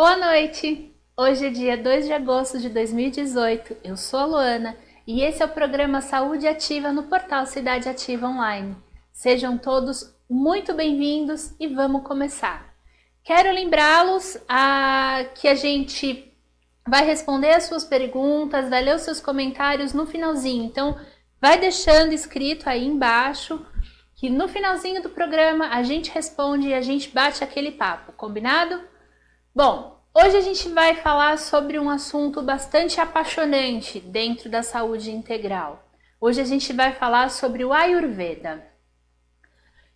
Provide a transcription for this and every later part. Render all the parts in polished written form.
Boa noite! Hoje é dia 2 de agosto de 2018, eu sou a Luana e esse é o programa Saúde Ativa no portal Cidade Ativa Online. Sejam todos muito bem-vindos e vamos começar. Quero lembrá-los que a gente vai responder as suas perguntas, vai ler os seus comentários no finalzinho, então vai deixando escrito aí embaixo que no finalzinho do programa a gente responde e a gente bate aquele papo, combinado? Bom, hoje a gente vai falar sobre um assunto bastante apaixonante dentro da saúde integral. Hoje a gente vai falar sobre o Ayurveda.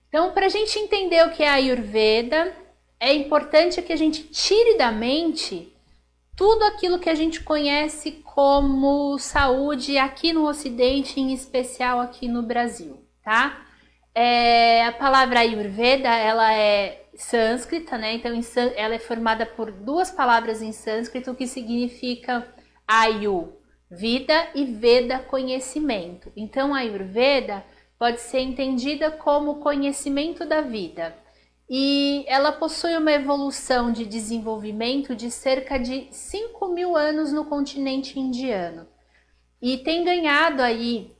Então, para a gente entender o que é Ayurveda, é importante que a gente tire da mente tudo aquilo que a gente conhece como saúde aqui no Ocidente, em especial aqui no Brasil, tá? A palavra Ayurveda, ela é sânscrita, né? Então ela é formada por duas palavras em sânscrito que significa Ayu, vida, e Veda, conhecimento. Então a Ayurveda pode ser entendida como conhecimento da vida. E ela possui uma evolução de desenvolvimento de cerca de 5.000 anos no continente indiano. E tem ganhado aí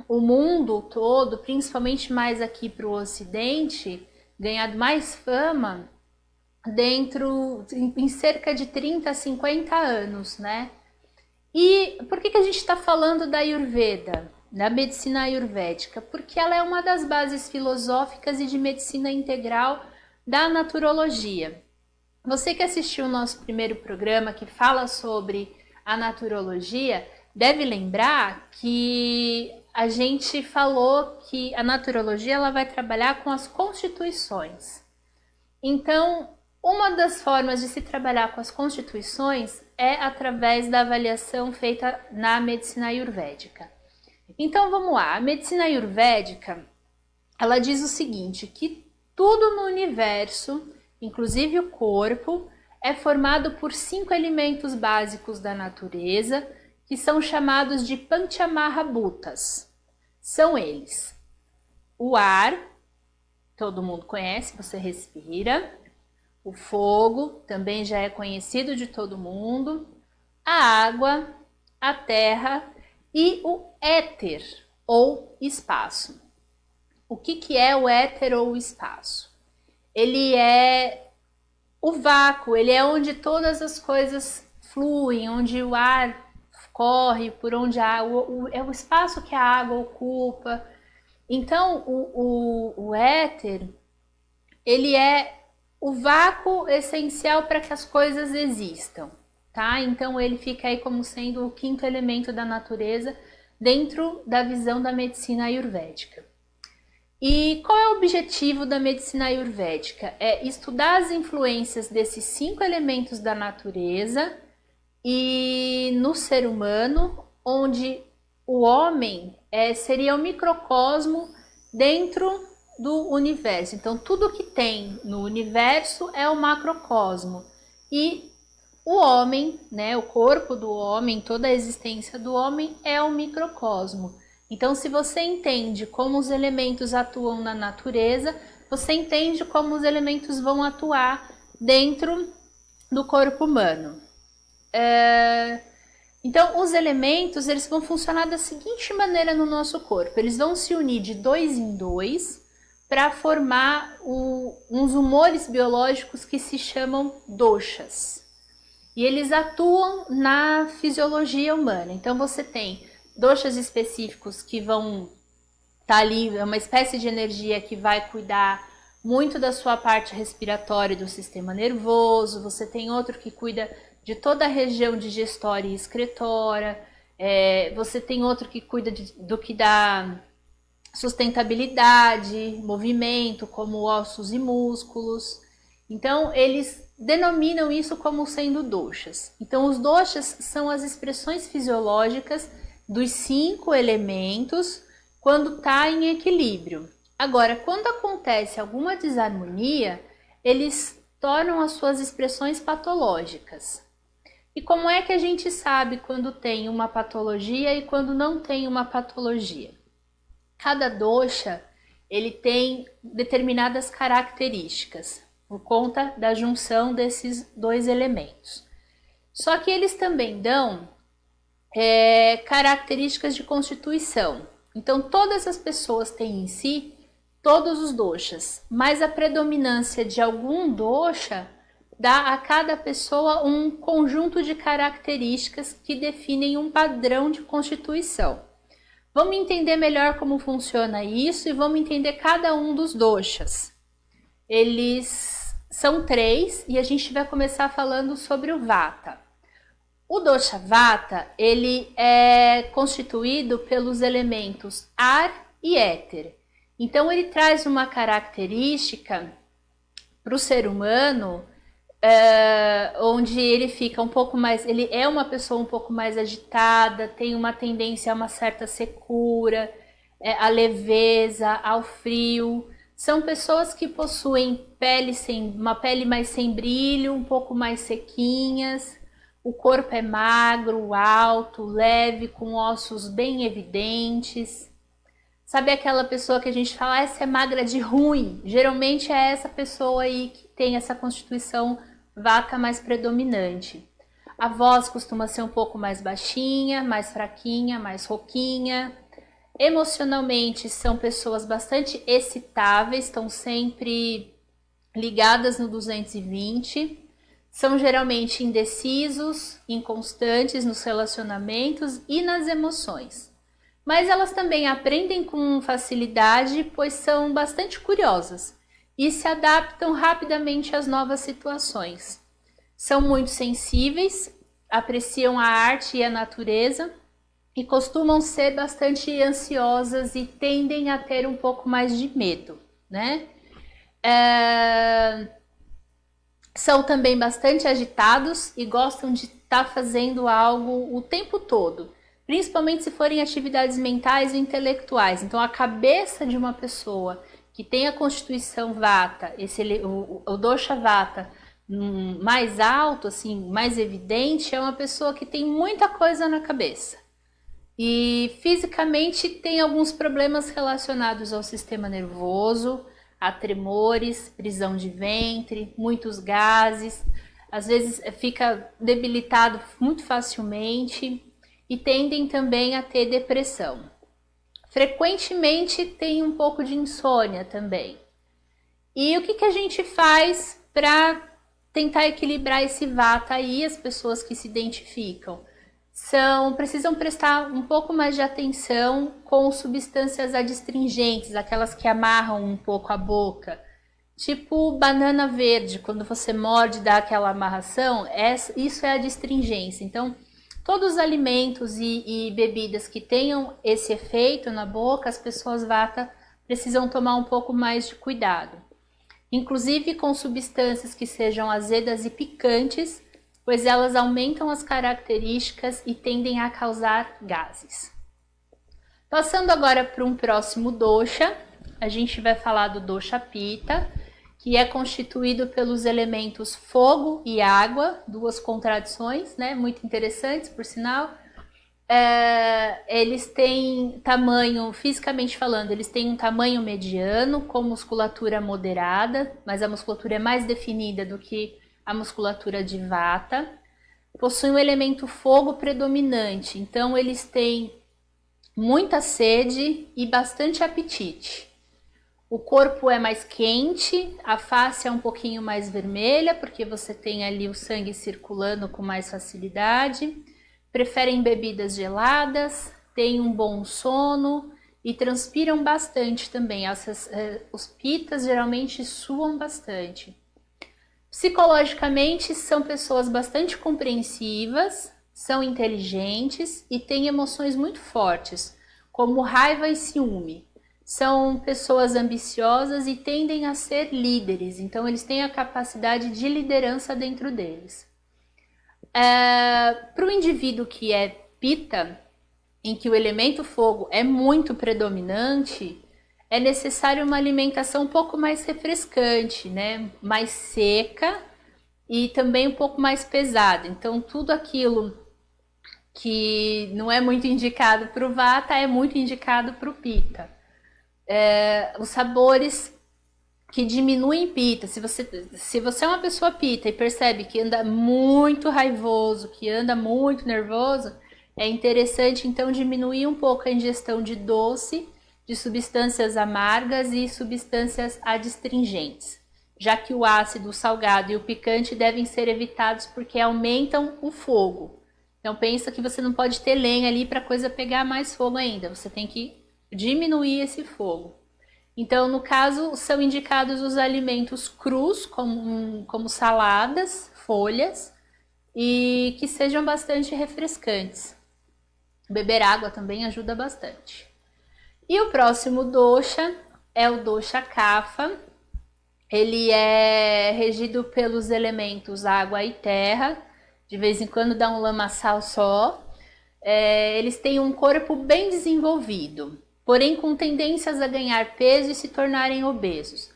o mundo todo, principalmente mais aqui para o Ocidente, ganhado mais fama em cerca de 30 a 50 anos, né? E por que a gente está falando da Ayurveda, da medicina ayurvédica? Porque ela é uma das bases filosóficas e de medicina integral da naturologia. Você que assistiu o nosso primeiro programa que fala sobre a naturologia, deve lembrar que a gente falou que a naturologia ela vai trabalhar com as constituições. Então, uma das formas de se trabalhar com as constituições é através da avaliação feita na medicina ayurvédica. Então, vamos lá. A medicina ayurvédica, ela diz o seguinte, que tudo no universo, inclusive o corpo, é formado por 5 elementos básicos da natureza, que são chamados de Panchamahabhutas. São eles: o ar, todo mundo conhece, você respira; o fogo, também já é conhecido de todo mundo; a água, a terra e o éter, ou espaço. O que é o éter ou o espaço? Ele é o vácuo, ele é onde todas as coisas fluem, onde o ar corre, por onde a água, é o espaço que a água ocupa. Então, o éter, ele é o vácuo essencial para que as coisas existam, tá? Então, ele fica aí como sendo o 5º elemento da natureza dentro da visão da medicina ayurvédica. E qual é o objetivo da medicina ayurvédica? É estudar as influências desses 5 elementos da natureza e no ser humano, onde o homem seria o microcosmo dentro do universo. Então, tudo que tem no universo é o macrocosmo. E o homem, né, o corpo do homem, toda a existência do homem é o microcosmo. Então, se você entende como os elementos atuam na natureza, você entende como os elementos vão atuar dentro do corpo humano. Então, os elementos eles vão funcionar da seguinte maneira no nosso corpo. Eles vão se unir de 2 em 2 para formar uns humores biológicos que se chamam doshas. E eles atuam na fisiologia humana. Então, você tem doshas específicos que vão estar ali, é uma espécie de energia que vai cuidar muito da sua parte respiratória e do sistema nervoso. Você tem outro que cuida de toda a região digestória e excretora. Você tem outro que cuida do que dá sustentabilidade, movimento, como ossos e músculos. Então, eles denominam isso como sendo doshas. Então, os doshas são as expressões fisiológicas dos 5 elementos quando está em equilíbrio. Agora, quando acontece alguma desarmonia, eles tornam as suas expressões patológicas. E como é que a gente sabe quando tem uma patologia e quando não tem uma patologia? Cada dosha, ele tem determinadas características. por conta da junção desses dois elementos. Só que eles também dão características de constituição. Então, todas as pessoas têm em si todos os doshas, mas a predominância de algum dosha dá a cada pessoa um conjunto de características que definem um padrão de constituição. Vamos entender melhor como funciona isso e vamos entender cada um dos doshas. Eles são 3 e a gente vai começar falando sobre o vata. O dosha vata, ele é constituído pelos elementos ar e éter. Então ele traz uma característica para o ser humano, onde ele fica um pouco mais, ele é uma pessoa um pouco mais agitada, tem uma tendência a uma certa secura, à leveza, ao frio. São pessoas que possuem uma pele mais sem brilho, um pouco mais sequinhas. O corpo é magro, alto, leve, com ossos bem evidentes. Sabe aquela pessoa que a gente fala, essa é magra de ruim? Geralmente é essa pessoa aí que tem essa constituição vata mais predominante. A voz costuma ser um pouco mais baixinha, mais fraquinha, mais rouquinha. Emocionalmente são pessoas bastante excitáveis, estão sempre ligadas no 220. São geralmente indecisos, inconstantes nos relacionamentos e nas emoções. Mas elas também aprendem com facilidade, pois são bastante curiosas e se adaptam rapidamente às novas situações. São muito sensíveis, apreciam a arte e a natureza e costumam ser bastante ansiosas e tendem a ter um pouco mais de medo, né? São também bastante agitados e gostam de estar fazendo algo o tempo todo, principalmente se forem atividades mentais e intelectuais. Então, a cabeça de uma pessoa que tem a constituição vata, o dosha vata mais alto, assim, mais evidente, é uma pessoa que tem muita coisa na cabeça. E fisicamente tem alguns problemas relacionados ao sistema nervoso, a tremores, prisão de ventre, muitos gases, às vezes fica debilitado muito facilmente e tendem também a ter depressão. Frequentemente tem um pouco de insônia também. E o que a gente faz para tentar equilibrar esse vata aí, as pessoas que se identificam? Precisam prestar um pouco mais de atenção com substâncias adstringentes, aquelas que amarram um pouco a boca, tipo banana verde, quando você morde e dá aquela amarração, isso é adstringência. Então, todos os alimentos e bebidas que tenham esse efeito na boca, as pessoas vata precisam tomar um pouco mais de cuidado. Inclusive com substâncias que sejam azedas e picantes, pois elas aumentam as características e tendem a causar gases. Passando agora para um próximo dosha, a gente vai falar do dosha pitta, que é constituído pelos elementos fogo e água, duas contradições, né, muito interessantes, por sinal. Eles têm tamanho, fisicamente falando, eles têm um tamanho mediano, com musculatura moderada, mas a musculatura é mais definida do que a musculatura de vata. Possuem um elemento fogo predominante, então eles têm muita sede e bastante apetite. O corpo é mais quente, a face é um pouquinho mais vermelha, porque você tem ali o sangue circulando com mais facilidade. Preferem bebidas geladas, têm um bom sono e transpiram bastante também. Os pitas geralmente suam bastante. Psicologicamente, são pessoas bastante compreensivas, são inteligentes e têm emoções muito fortes, como raiva e ciúme. São pessoas ambiciosas e tendem a ser líderes, então eles têm a capacidade de liderança dentro deles. Para o indivíduo que é Pitta, em que o elemento fogo é muito predominante, é necessário uma alimentação um pouco mais refrescante, né? Mais seca e também um pouco mais pesada. Então, tudo aquilo que não é muito indicado para o Vata é muito indicado para o Pitta. Os sabores que diminuem pita. Se você é uma pessoa pita e percebe que anda muito raivoso, que anda muito nervoso, é interessante então diminuir um pouco a ingestão de doce, de substâncias amargas e substâncias adstringentes, já que o ácido, o salgado e o picante devem ser evitados porque aumentam o fogo. Então pensa que você não pode ter lenha ali para a coisa pegar mais fogo ainda, você tem que diminuir esse fogo. Então, no caso, são indicados os alimentos crus, como saladas, folhas, e que sejam bastante refrescantes. Beber água também ajuda bastante. E o próximo dosha é o dosha kapha. Ele é regido pelos elementos água e terra. De vez em quando dá um lamaçal só. Eles têm um corpo bem desenvolvido, porém com tendências a ganhar peso e se tornarem obesos.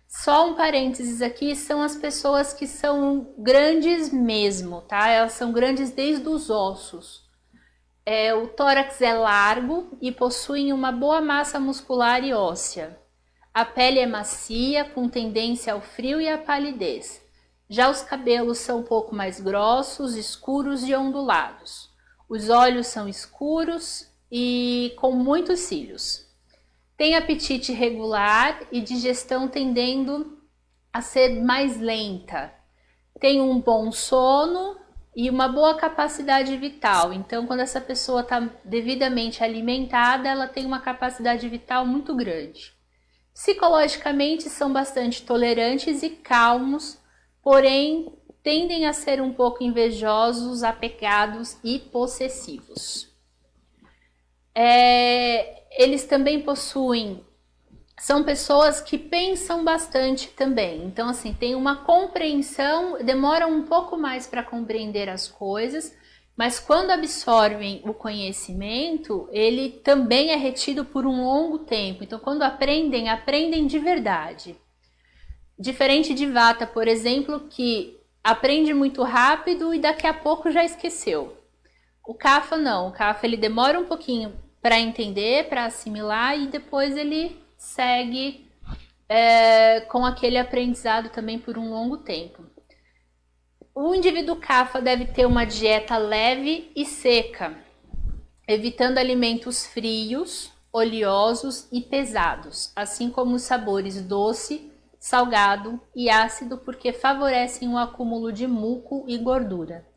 Só um parênteses aqui, são as pessoas que são grandes mesmo, tá? Elas são grandes desde os ossos. O tórax é largo e possuem uma boa massa muscular e óssea. A pele é macia, com tendência ao frio e à palidez. Já os cabelos são um pouco mais grossos, escuros e ondulados. Os olhos são escuros e com muitos cílios. Tem apetite regular e digestão tendendo a ser mais lenta. Tem um bom sono e uma boa capacidade vital. Então, quando essa pessoa está devidamente alimentada, ela tem uma capacidade vital muito grande. Psicologicamente, são bastante tolerantes e calmos, porém tendem a ser um pouco invejosos, apegados e possessivos. Eles também são pessoas que pensam bastante também. Então, assim, tem uma compreensão, demoram um pouco mais para compreender as coisas, mas quando absorvem o conhecimento, ele também é retido por um longo tempo. Então, quando aprendem de verdade. Diferente de Vata, por exemplo, que aprende muito rápido e daqui a pouco já esqueceu. O Kapha não, o Kapha ele demora um pouquinho para entender, para assimilar e depois ele segue com aquele aprendizado também por um longo tempo. O indivíduo Kapha deve ter uma dieta leve e seca, evitando alimentos frios, oleosos e pesados, assim como os sabores doce, salgado e ácido, porque favorecem o acúmulo de muco e gordura.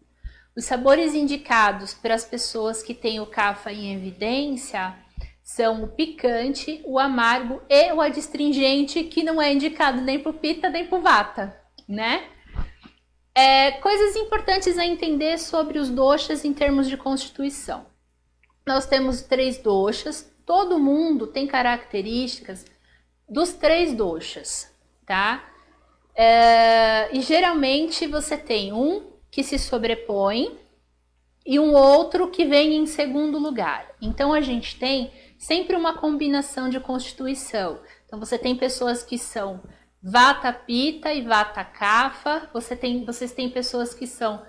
Os sabores indicados para as pessoas que têm o Kapha em evidência são o picante, o amargo e o adstringente, que não é indicado nem para o Pitta nem para o Vata, né? Coisas importantes a entender sobre os doshas em termos de constituição. Nós temos 3 doshas, todo mundo tem características dos 3 doshas, tá? E geralmente você tem um que se sobrepõe e um outro que vem em segundo lugar. Então a gente tem sempre uma combinação de constituição. Então você tem pessoas que são Vata Pitta e Vata Kapha, vocês têm pessoas que são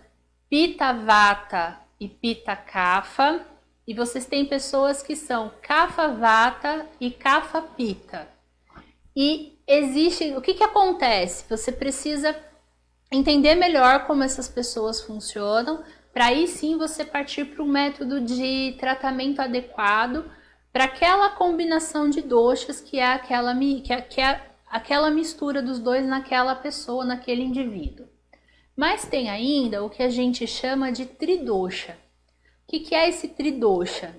Pitta Vata e Pitta Kapha, e vocês têm pessoas que são Kapha Vata e Kapha Pitta. E o que acontece? Você precisa entender melhor como essas pessoas funcionam, para aí sim você partir para um método de tratamento adequado para aquela combinação de doshas que é aquela mistura dos dois naquela pessoa, naquele indivíduo. Mas tem ainda o que a gente chama de tridosha. O que é esse tridosha?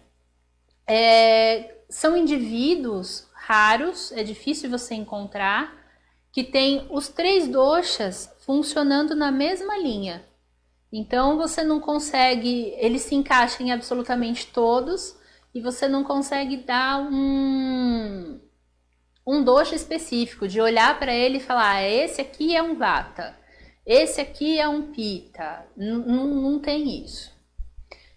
São indivíduos raros, é difícil você encontrar, que tem os 3 doshas funcionando na mesma linha. Então você não consegue, eles se encaixam em absolutamente todos e você não consegue dar um dosha específico, de olhar para ele e falar, esse aqui é um Vata, esse aqui é um Pitta, não tem isso.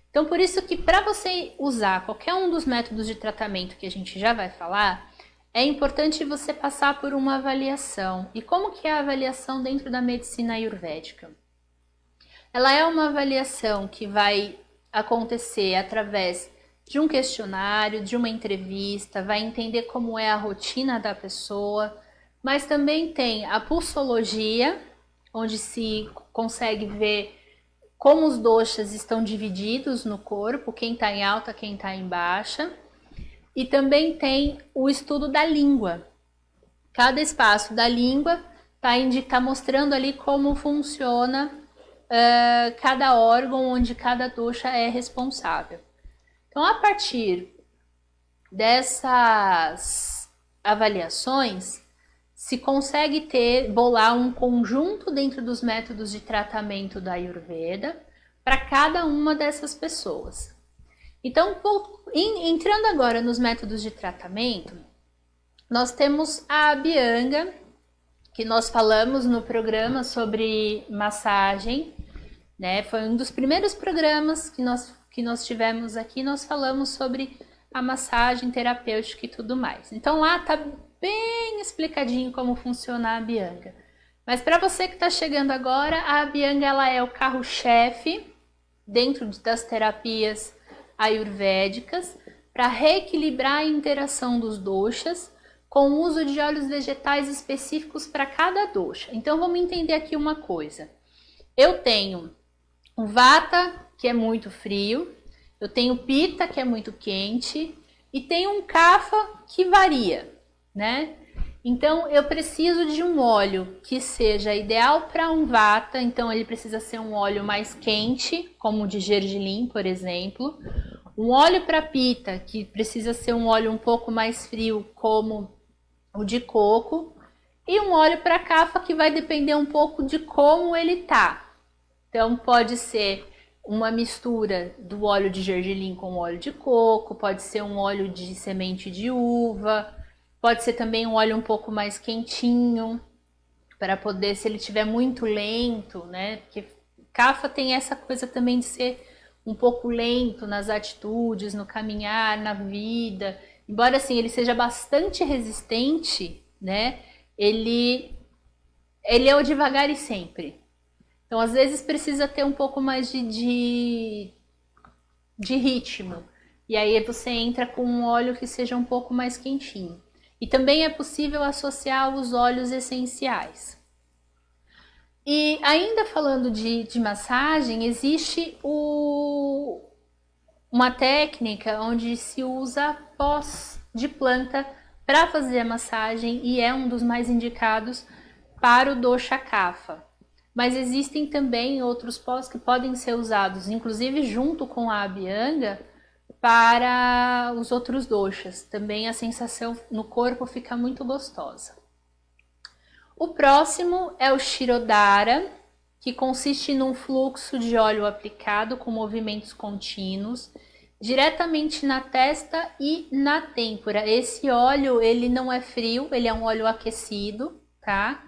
Então por isso que para você usar qualquer um dos métodos de tratamento que a gente já vai falar, é importante você passar por uma avaliação. E como que é a avaliação dentro da medicina ayurvédica? Ela é uma avaliação que vai acontecer através de um questionário, de uma entrevista, vai entender como é a rotina da pessoa, mas também tem a pulsologia, onde se consegue ver como os doshas estão divididos no corpo, quem está em alta, quem está em baixa. E também tem o estudo da língua. Cada espaço da língua está mostrando ali como funciona cada órgão onde cada dosha é responsável. Então, a partir dessas avaliações, se consegue bolar um conjunto dentro dos métodos de tratamento da Ayurveda para cada uma dessas pessoas. Então, entrando agora nos métodos de tratamento, nós temos a Abhyanga, que nós falamos no programa sobre massagem, né? Foi um dos primeiros programas que nós tivemos aqui, nós falamos sobre a massagem terapêutica e tudo mais. Então lá tá bem explicadinho como funciona a Abhyanga. Mas para você que está chegando agora, a Abhyanga ela é o carro-chefe dentro das terapias ayurvédicas para reequilibrar a interação dos doshas com o uso de óleos vegetais específicos para cada dosha. Então vamos entender aqui uma coisa. Eu tenho um Vata, que é muito frio, eu tenho Pitta, que é muito quente, e tenho um Kapha, que varia, né? Então eu preciso de um óleo que seja ideal para um Vata, então ele precisa ser um óleo mais quente, como o de gergelim, por exemplo. Um óleo para Pitta, que precisa ser um óleo um pouco mais frio, como o de coco. E um óleo para Kapha, que vai depender um pouco de como ele tá. Então pode ser uma mistura do óleo de gergelim com óleo de coco, pode ser um óleo de semente de uva, pode ser também um óleo um pouco mais quentinho, para poder, se ele estiver muito lento, né? Porque Kapha tem essa coisa também de ser um pouco lento nas atitudes, no caminhar, na vida. Embora assim ele seja bastante resistente, né? Ele é o devagar e sempre. Então, às vezes, precisa ter um pouco mais de ritmo. E aí você entra com um óleo que seja um pouco mais quentinho. E também é possível associar os óleos essenciais. E ainda falando de massagem, existe uma técnica onde se usa pós de planta para fazer a massagem e é um dos mais indicados para o dosha Kapha. Mas existem também outros pós que podem ser usados, inclusive junto com a Abhyanga, para os outros doshas. Também a sensação no corpo fica muito gostosa. O próximo é o Shirodhara, que consiste num fluxo de óleo aplicado com movimentos contínuos, diretamente na testa e na têmpora. Esse óleo, ele não é frio, ele é um óleo aquecido, tá?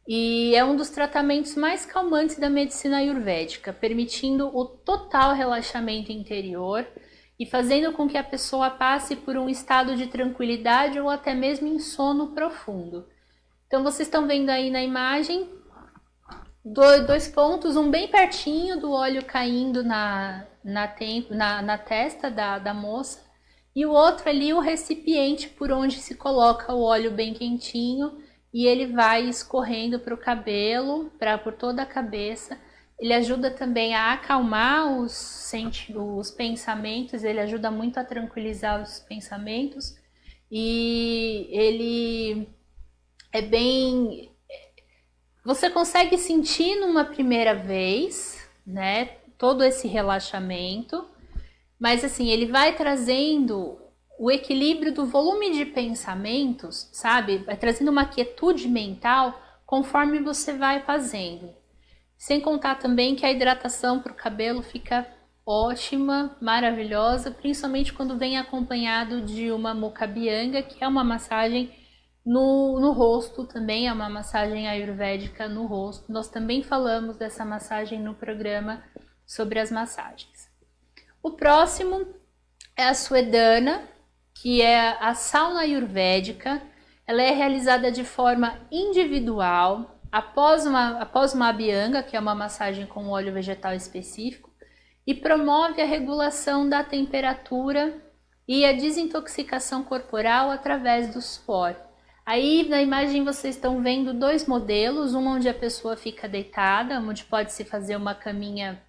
E é um dos tratamentos mais calmantes da medicina ayurvédica, permitindo o total relaxamento interior e fazendo com que a pessoa passe por um estado de tranquilidade ou até mesmo em sono profundo. Então vocês estão vendo aí na imagem dois pontos, um bem pertinho do óleo caindo na testa da moça e o outro ali o recipiente por onde se coloca o óleo bem quentinho. E ele vai escorrendo para o cabelo, por toda a cabeça. Ele ajuda também a acalmar os pensamentos, ele ajuda muito a tranquilizar os pensamentos. E ele é bem... Você consegue sentir numa primeira vez, né, todo esse relaxamento. Mas assim, ele vai trazendo o equilíbrio do volume de pensamentos, sabe? Vai trazendo uma quietude mental conforme você vai fazendo. Sem contar também que a hidratação para o cabelo fica ótima, maravilhosa, principalmente quando vem acompanhado de uma Mukha Abhyanga, que é uma massagem no rosto também, é uma massagem ayurvédica no rosto. Nós também falamos dessa massagem no programa sobre as massagens. O próximo é a Swedana, que é a sauna ayurvédica. Ela é realizada de forma individual, após uma Abhyanga, que é uma massagem com óleo vegetal específico, e promove a regulação da temperatura e a desintoxicação corporal através do suor. Aí na imagem vocês estão vendo dois modelos, um onde a pessoa fica deitada, onde pode se fazer uma caminha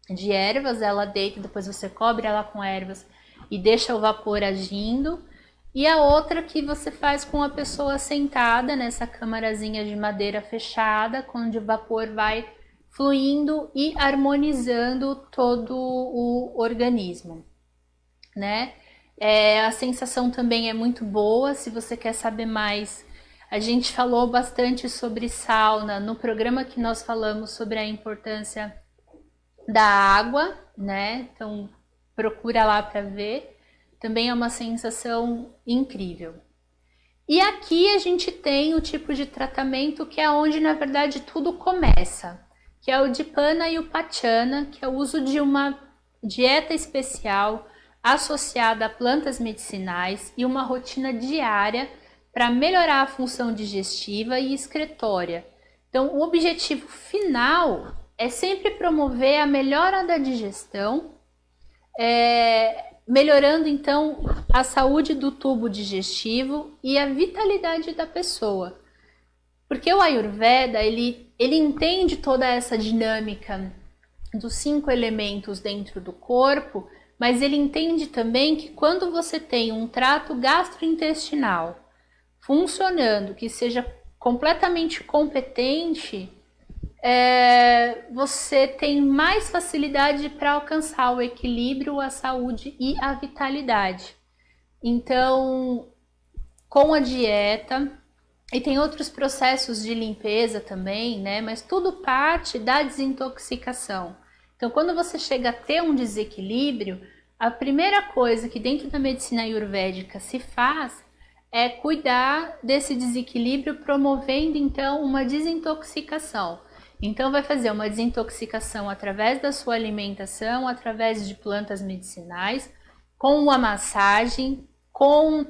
de ervas, ela deita, depois você cobre ela com ervas e deixa o vapor agindo. E a outra que você faz com a pessoa sentada nessa câmarazinha de madeira fechada, onde o vapor vai fluindo e harmonizando todo o organismo, né? A sensação também é muito boa. Se você quer saber mais, a gente falou bastante sobre sauna no programa que nós falamos sobre a importância da água, né? Então procura lá para ver. Também é uma sensação incrível. E aqui a gente tem o tipo de tratamento que é onde na verdade tudo começa, que é o Dipana e o Pachana, que é o uso de uma dieta especial associada a plantas medicinais e uma rotina diária para melhorar a função digestiva e excretória. Então, o objetivo final é sempre promover a melhora da digestão, melhorando então a saúde do tubo digestivo e a vitalidade da pessoa. Porque o Ayurveda, ele entende toda essa dinâmica dos 5 elementos dentro do corpo, mas ele entende também que quando você tem um trato gastrointestinal funcionando, que seja completamente competente, você tem mais facilidade para alcançar o equilíbrio, a saúde e a vitalidade. Então, com a dieta, e tem outros processos de limpeza também, né? Mas tudo parte da desintoxicação. Então, quando você chega a ter um desequilíbrio, a primeira coisa que dentro da medicina ayurvédica se faz é cuidar desse desequilíbrio, promovendo então uma desintoxicação. Então, vai fazer uma desintoxicação através da sua alimentação, através de plantas medicinais, com a massagem, com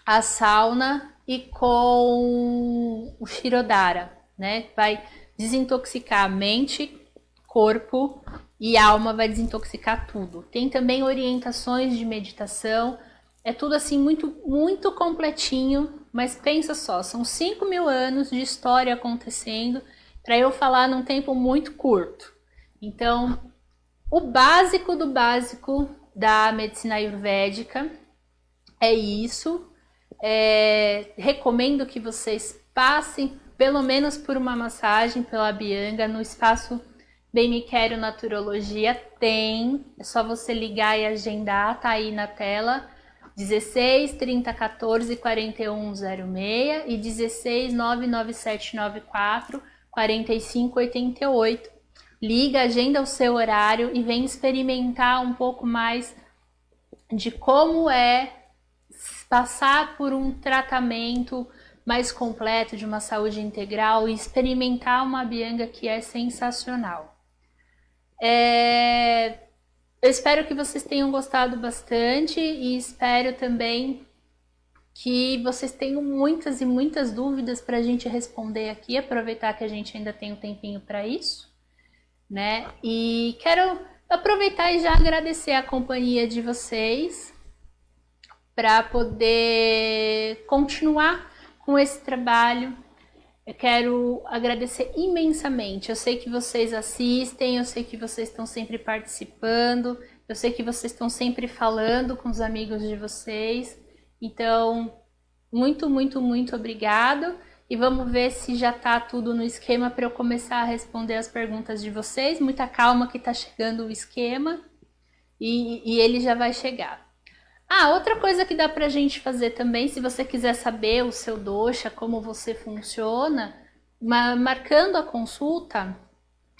a sauna e com o Shirodhara, né? Vai desintoxicar a mente, corpo e alma, vai desintoxicar tudo. Tem também orientações de meditação, é tudo assim muito, muito completinho, mas pensa só, são 5.000 anos de história acontecendo para eu falar num tempo muito curto. Então, o básico do básico da medicina ayurvédica é isso. Recomendo que vocês passem pelo menos por uma massagem pela Abhyanga no espaço Bem Me Quero Naturologia. É só você ligar e agendar, tá aí na tela, 16 30 14 41 06 e 16 99794 45 88. Liga, agenda o seu horário e vem experimentar um pouco mais de como é passar por um tratamento mais completo de uma saúde integral e experimentar uma Abhyanga que é sensacional. Eu espero que vocês tenham gostado bastante e espero também que vocês tenham muitas e muitas dúvidas para a gente responder aqui, aproveitar que a gente ainda tem um tempinho para isso, né? E quero aproveitar e já agradecer a companhia de vocês para poder continuar com esse trabalho. Eu quero agradecer imensamente. Eu sei que vocês assistem, eu sei que vocês estão sempre participando, eu sei que vocês estão sempre falando com os amigos de vocês. Então, muito, muito, muito obrigado. E vamos ver se já está tudo no esquema para eu começar a responder as perguntas de vocês. Muita calma que está chegando o esquema e ele já vai chegar. Outra coisa que dá pra gente fazer também, se você quiser saber o seu dosha, como você funciona, marcando a consulta,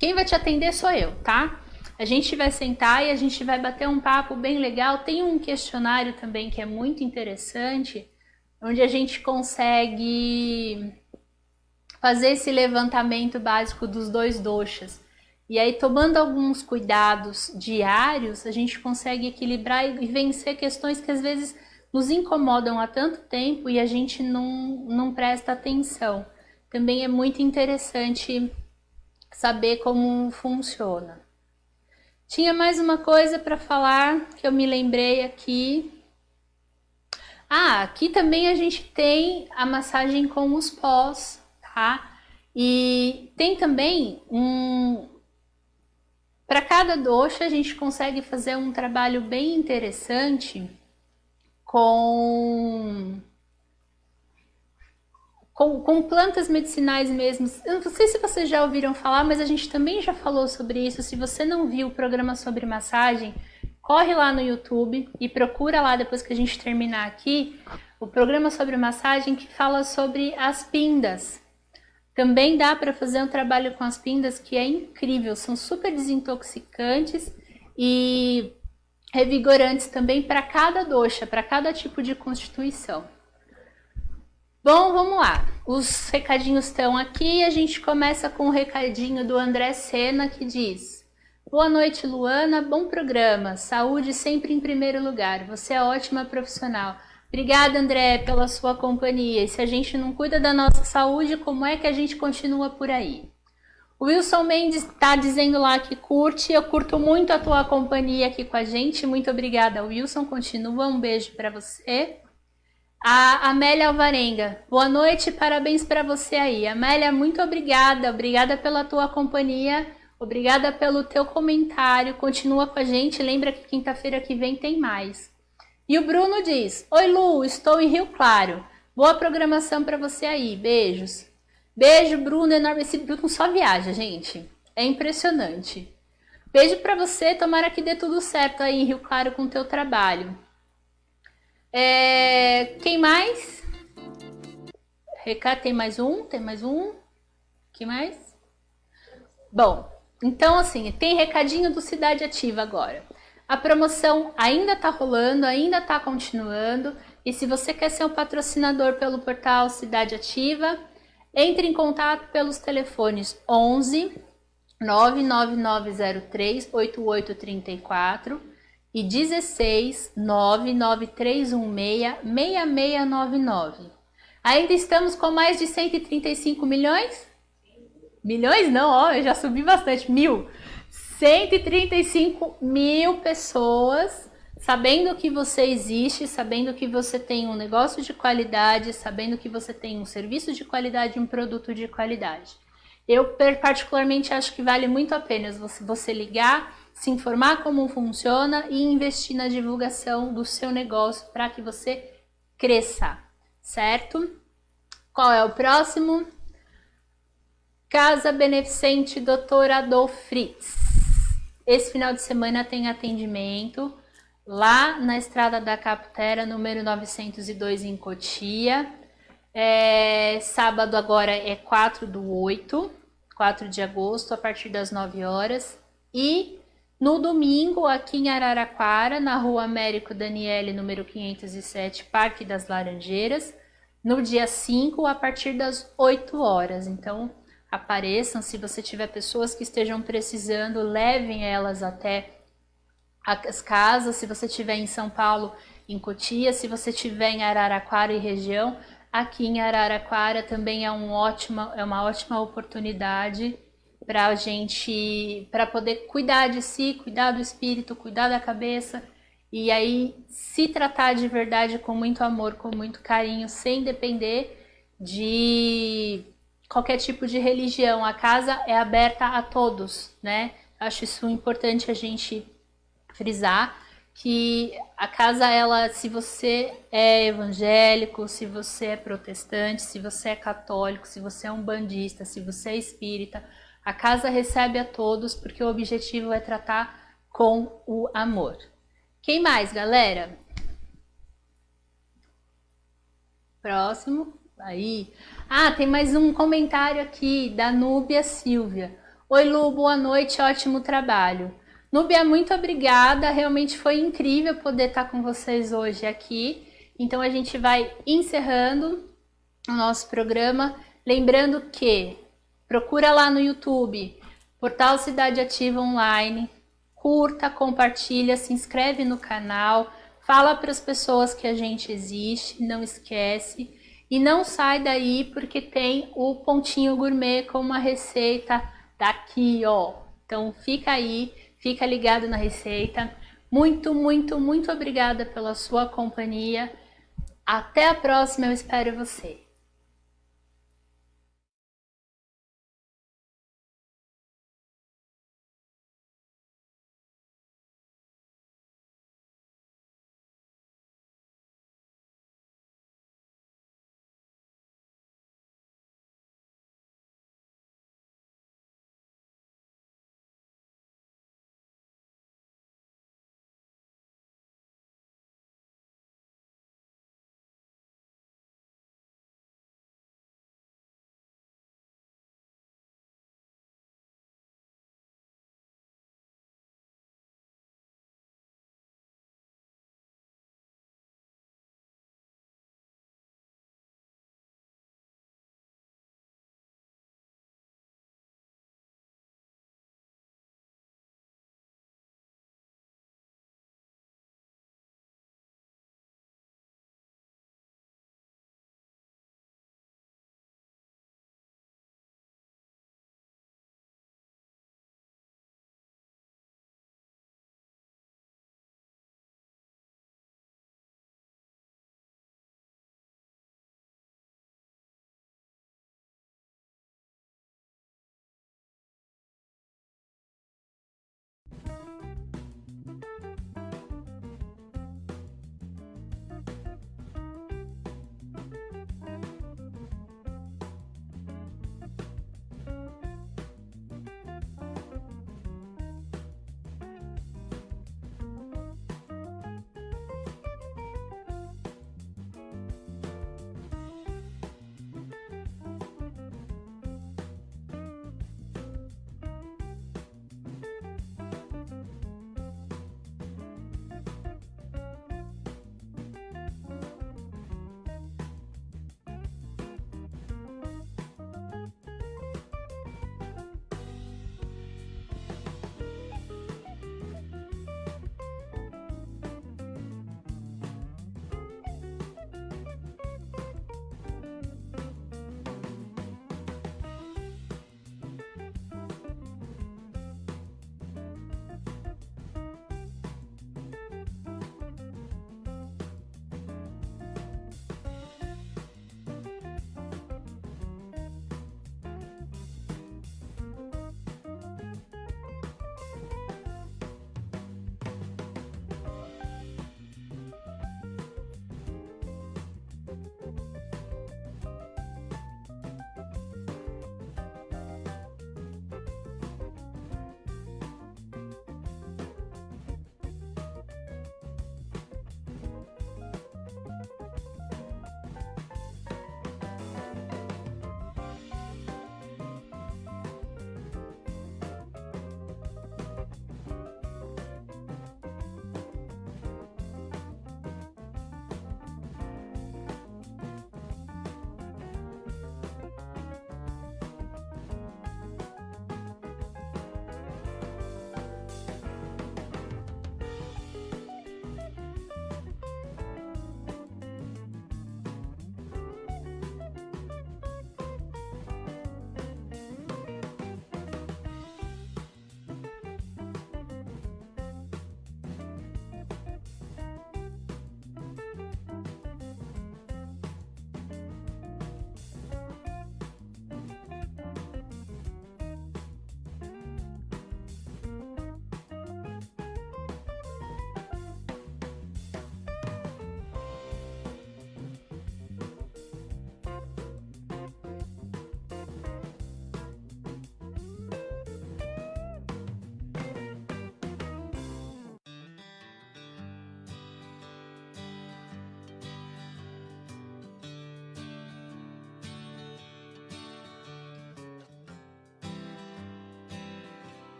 quem vai te atender sou eu, tá? A gente vai sentar e a gente vai bater um papo bem legal. Tem um questionário também que é muito interessante, onde a gente consegue fazer esse levantamento básico dos 2 doshas. E aí, tomando alguns cuidados diários, a gente consegue equilibrar e vencer questões que às vezes nos incomodam há tanto tempo e a gente não presta atenção. Também é muito interessante saber como funciona. Tinha mais uma coisa para falar que eu me lembrei aqui. Ah, aqui também a gente tem a massagem com os pós, tá? E tem também para cada dosha a gente consegue fazer um trabalho bem interessante com plantas medicinais mesmo. Eu não sei se vocês já ouviram falar, mas a gente também já falou sobre isso. Se você não viu o programa sobre massagem, corre lá no YouTube e procura lá depois que a gente terminar aqui o programa sobre massagem que fala sobre as pindas. Também dá para fazer um trabalho com as pindas que é incrível, são super desintoxicantes e revigorantes também para cada dosha, para cada tipo de constituição. Bom, vamos lá. Os recadinhos estão aqui e a gente começa com o recadinho do André Sena que diz: boa noite, Luana, bom programa, saúde sempre em primeiro lugar, você é ótima profissional. Obrigada, André, pela sua companhia. E se a gente não cuida da nossa saúde, como é que a gente continua por aí? O Wilson Mendes está dizendo lá que curte. Eu curto muito a tua companhia aqui com a gente. Muito obrigada, Wilson. Continua. Um beijo para você. A Amélia Alvarenga. Boa noite, parabéns para você aí. Amélia, muito obrigada. Obrigada pela tua companhia. Obrigada pelo teu comentário. Continua com a gente. Lembra que quinta-feira que vem tem mais. E o Bruno diz: oi, Lu, estou em Rio Claro. Boa programação para você aí. Beijos. Beijo, Bruno, enorme. Esse Bruno só viaja, gente. É impressionante. Beijo para você. Tomara que dê tudo certo aí em Rio Claro com o teu trabalho. Quem mais? Recado, tem mais um? Tem mais um? Quem mais? Bom, então assim, tem recadinho do Cidade Ativa agora. A promoção ainda está rolando, ainda está continuando. E se você quer ser um patrocinador pelo portal Cidade Ativa, entre em contato pelos telefones 11 99903 8834 e 16 99316 6699. Ainda estamos com mais de 135 milhões? Milhões não, ó, eu já subi bastante, 135 mil pessoas sabendo que você existe, sabendo que você tem um negócio de qualidade, sabendo que você tem um serviço de qualidade, um produto de qualidade. Eu particularmente acho que vale muito a pena você ligar, se informar como funciona e investir na divulgação do seu negócio para que você cresça, certo? Qual é o próximo? Casa Beneficente Dr. Adolf Fritz. Esse final de semana tem atendimento lá na Estrada da Caputera, número 902 em Cotia. Sábado agora é 4 de agosto, a partir das 9 horas. E no domingo, aqui em Araraquara, na Rua Américo Daniele, número 507, Parque das Laranjeiras, no dia 5, a partir das 8 horas. Então, apareçam, se você tiver pessoas que estejam precisando, levem elas até as casas. Se você estiver em São Paulo, em Cotia, se você estiver em Araraquara e região, aqui em Araraquara também é uma ótima oportunidade para a gente, para poder cuidar de si, cuidar do espírito, cuidar da cabeça e aí se tratar de verdade com muito amor, com muito carinho, sem depender de qualquer tipo de religião. A casa é aberta a todos, né? Acho isso importante a gente frisar, que a casa, ela, se você é evangélico, se você é protestante, se você é católico, se você é umbandista, se você é espírita, a casa recebe a todos, porque o objetivo é tratar com o amor. Quem mais, galera? Próximo. Aí. Ah, tem mais um comentário aqui da Núbia Silvia. Oi, Lu, boa noite, ótimo trabalho. Núbia, muito obrigada, realmente foi incrível poder estar com vocês hoje aqui. Então a gente vai encerrando o nosso programa, lembrando que procura lá no YouTube, Portal Cidade Ativa Online, curta, compartilha, se inscreve no canal, fala para as pessoas que a gente existe, não esquece. E não sai daí porque tem o Pontinho Gourmet com uma receita daqui, ó. Então fica aí, fica ligado na receita. Muito, muito, muito obrigada pela sua companhia. Até a próxima, eu espero você.